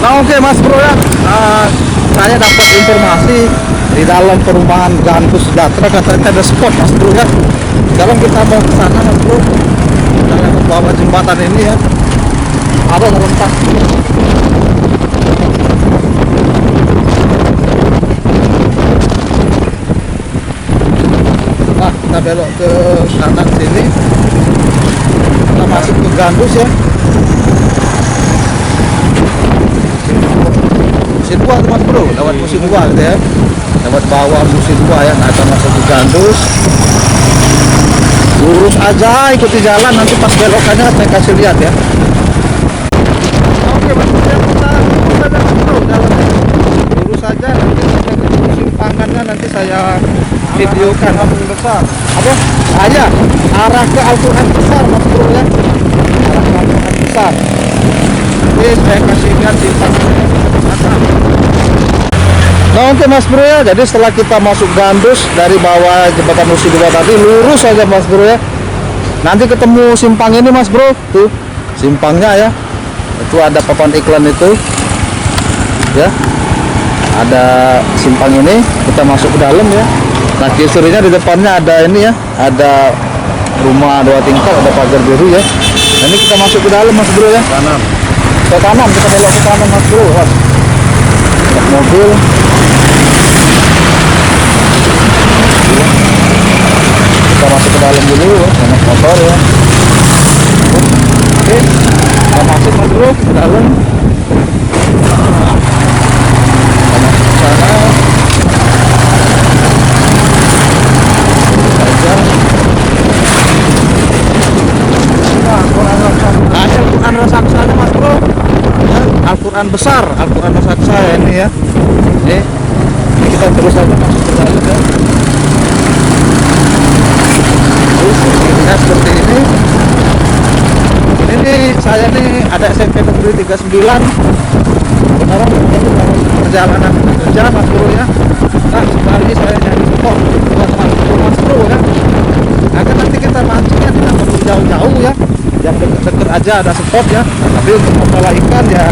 Nah oke Mas Bro ya, saya dapat informasi di dalam perumahan Gandus Sejahtera katanya ada spot Mas Bro ya. Sekarang kita mau ke sana Mas Bro. Kita lewat bawah jembatan ini ya. Ada rentak. Nah kita belok ke kanan sini. Kita masuk ke Gandus ya. Musim 2 tuh Mas Bro, lewat musim 2 gitu ya. Lewat bawah musim 2 ya, nah kita masuk ke Gandus. Lurus aja, ikuti jalan, nanti pas belokannya saya kasih lihat ya. Oke Mas Bro, kita lurus aja Mas Bro, jalannya. Lurus aja, nanti sampai ke simpangannya nanti saya videokan. Besar. Apa? Aja, arah ke Al-Quran besar Mas Bro ya. Arah ke Al-Quran besar. Oke, saya kasih lihat simpangannya. Nah oke Mas Bro ya, jadi setelah kita masuk Gandus dari bawah jembatan musim 2 tadi, lurus aja Mas Bro ya. Nanti ketemu simpang ini Mas Bro, tuh simpangnya ya. Itu ada papan iklan itu ya, ada simpang ini, kita masuk ke dalam ya. Nah kisurinya di depannya ada ini ya, ada rumah 2 tingkat, ada pagar biru ya. Nah, ini kita masuk ke dalam Mas Bro ya. Kanan. Ke kanan, kita belok ke kanan Mas Bro. Wah. Mobil. Kita masuk ke dalam dulu ya, naik motor ya. Oke, kita masuk Mas Bro ke dalam. Kita masuk ke sana. Ada Al-Quran raksasa Mas Bro. Al-Quran besar, Al-Quran raksasa ini ya. Ini kita terus aja masuk ke dalam ya. Terus seperti ini. Ini nih saya nih ada SMP Negeri 39. Beneran perjalanan kerja Mas Bro ya. Nah sekali saya nyari spot buat Mas Bro ya. Nah kan nanti kita mancingnya tidak perlu jauh-jauh ya. Yang deket-deket aja ada spot ya. Tapi untuk masalah ikan ya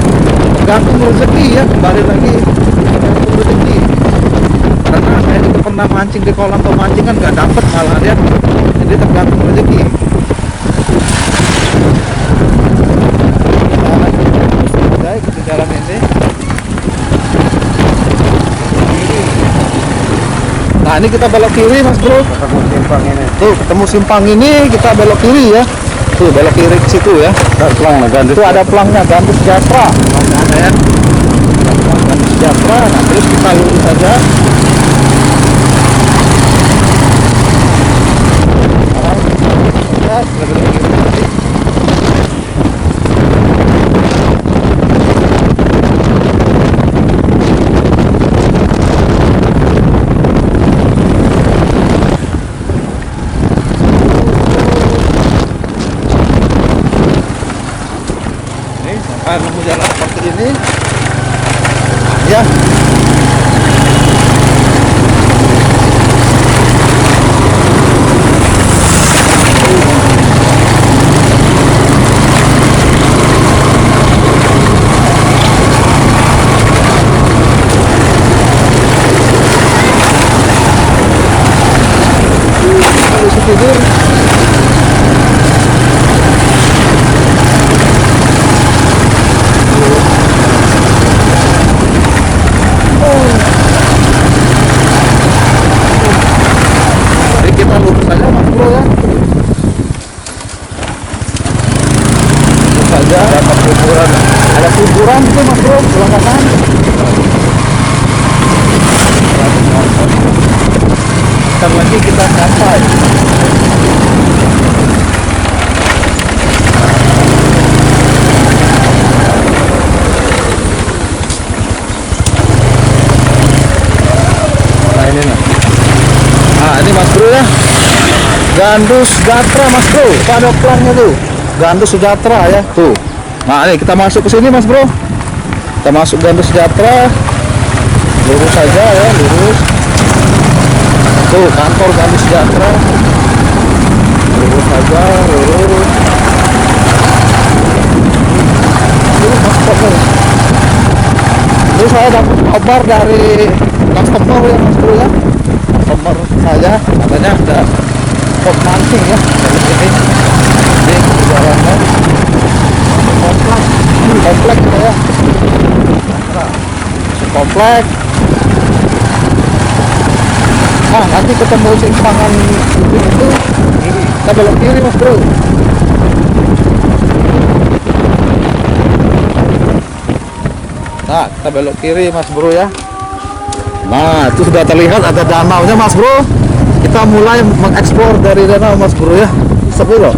tergantung rezeki ya, kembali lagi tergantung rezeki. Karena saya juga pernah mancing di kolam pemancingan nggak dapet malah ya. Jadi tergantung rezeki. Nah, ikuti jalan ini. Nah ini kita belok kiri Mas Bro. Ketemu simpang ini. Tuh ketemu simpang ini kita belok kiri ya. Tuh belok kiri ke situ ya. Pelang, Gandus. Itu ada pelangnya Gandus Sejahtera. Ada ya. Gandus Sejahtera. Nah terus kita lurus saja. Nemu jalan seperti ini ya. Bisa tidur. Dapat kuburan, ada kuburan itu Mas Bro, pulang kanan. Ntar lagi kita sampai. Nah ini nih. Nah ini Mas Bro ya, Gandus Sejahtera Mas Bro, pada pelangnya tuh. Gandus Sejahtera ya tuh. Nah ini kita masuk ke sini Mas Bro. Kita masuk Gandus Sejahtera. Lurus saja ya, lurus. Tuh kantor Gandus Sejahtera. Lurus saja, lurus. Lurus masuk saya dapat kabar dari customer ya Mas Bro ya. Customer saya katanya ada spot mancing ya dari sini. Ini jalannya komplek ya. Komplek. Nah, nanti ketemu simpangan itu kita belok kiri Mas Bro. Nah, kita belok kiri Mas Bro ya. Nah, itu sudah terlihat ada danaunya Mas Bro. Kita mulai mengeksplor dari danau Mas Bro ya. Sepi loh.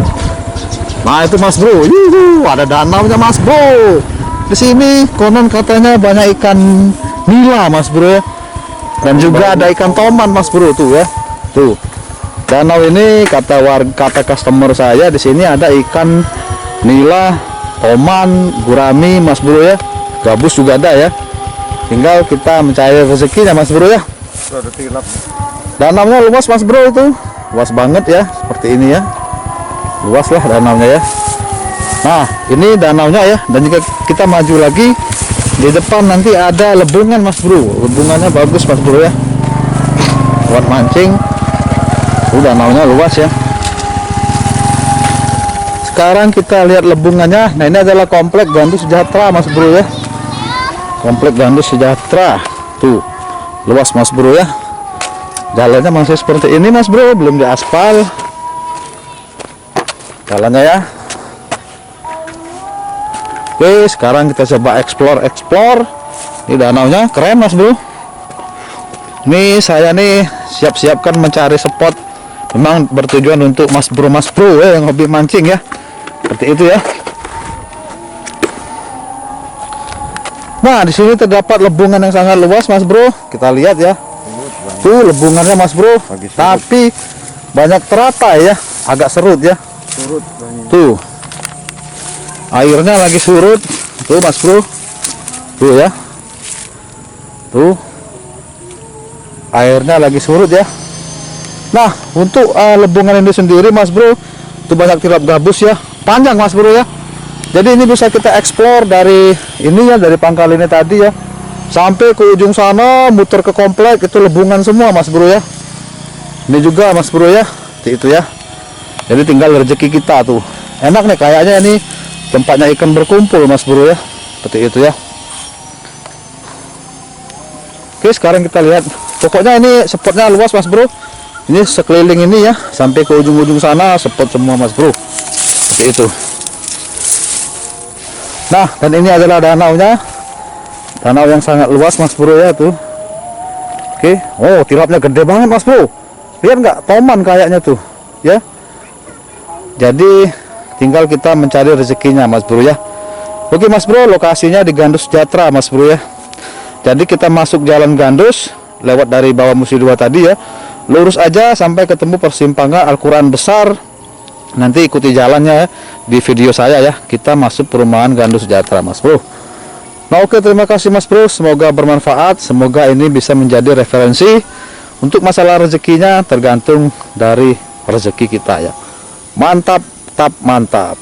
Nah, itu Mas Bro. Yuhu, ada danaunya Mas Bro. Di sini konon katanya banyak ikan nila Mas Bro ya. Dan juga ada ikan toman Mas Bro tuh ya. Tuh. Danau ini kata customer saya di sini ada ikan nila, toman, gurami Mas Bro ya. Gabus juga ada ya. Tinggal kita mencari rezekinya Mas Bro ya. Ada tilap. Danaunya luas Mas Bro itu. Luas banget ya, seperti ini ya. Luas lah danaunya ya. Nah, ini danaunya ya. Dan jika kita maju lagi di depan nanti ada lebungan Mas Bro. Lebungannya bagus Mas Bro ya. Buat mancing. Danaunya luas ya. Sekarang kita lihat lebungannya. Nah, ini adalah komplek Gandus Sejahtera Mas Bro ya. Komplek Gandus Sejahtera. Tuh, luas Mas Bro ya. Jalannya masih seperti ini Mas Bro, belum diaspal. Jalannya ya. Oke, sekarang kita coba explore. Ini danaunya keren Mas Bro. Ini saya nih siap-siapkan mencari spot. Memang bertujuan untuk Mas Bro ya, yang hobi mancing ya. Seperti itu ya. Nah, di sini terdapat lebungan yang sangat luas Mas Bro. Kita lihat ya. Tuh lebungannya Mas Bro. Tapi banyak teratai ya, agak serut ya. Surut banyak. Tuh. Airnya lagi surut. Tuh Mas Bro. Tuh ya. Tuh. Airnya lagi surut ya. Nah, untuk lebungan ini sendiri Mas Bro, itu banyak tilap gabus ya. Panjang Mas Bro ya. Jadi ini bisa kita explore dari ini ya, dari pangkal ini tadi ya, sampai ke ujung sana, muter ke komplek, itu lebungan semua Mas Bro ya. Ini juga Mas Bro ya, itu ya. Jadi tinggal rezeki kita tuh. Enak nih kayaknya ini tempatnya ikan berkumpul Mas Bro ya. Seperti itu ya. Oke, sekarang kita lihat. Pokoknya ini spotnya luas Mas Bro. Ini sekeliling ini ya, sampai ke ujung-ujung sana spot semua Mas Bro. Seperti itu. Nah, dan ini adalah danaunya. Danau yang sangat luas Mas Bro ya tuh. Oke. Oh, tilapnya gede banget Mas Bro. Lihat nggak? Toman kayaknya tuh ya. Jadi tinggal kita mencari rezekinya Mas Bro ya. Oke Mas Bro, lokasinya di Gandus Sejahtera Mas Bro ya. Jadi kita masuk jalan Gandus lewat dari bawah Musi 2 tadi ya. Lurus aja sampai ketemu persimpangan Al-Quran Besar. Nanti ikuti jalannya ya, di video saya ya. Kita masuk perumahan Gandus Sejahtera Mas Bro. Nah oke, terima kasih Mas Bro. Semoga bermanfaat. Semoga ini bisa menjadi referensi. Untuk masalah rezekinya tergantung dari rezeki kita ya. Mantap, mantap.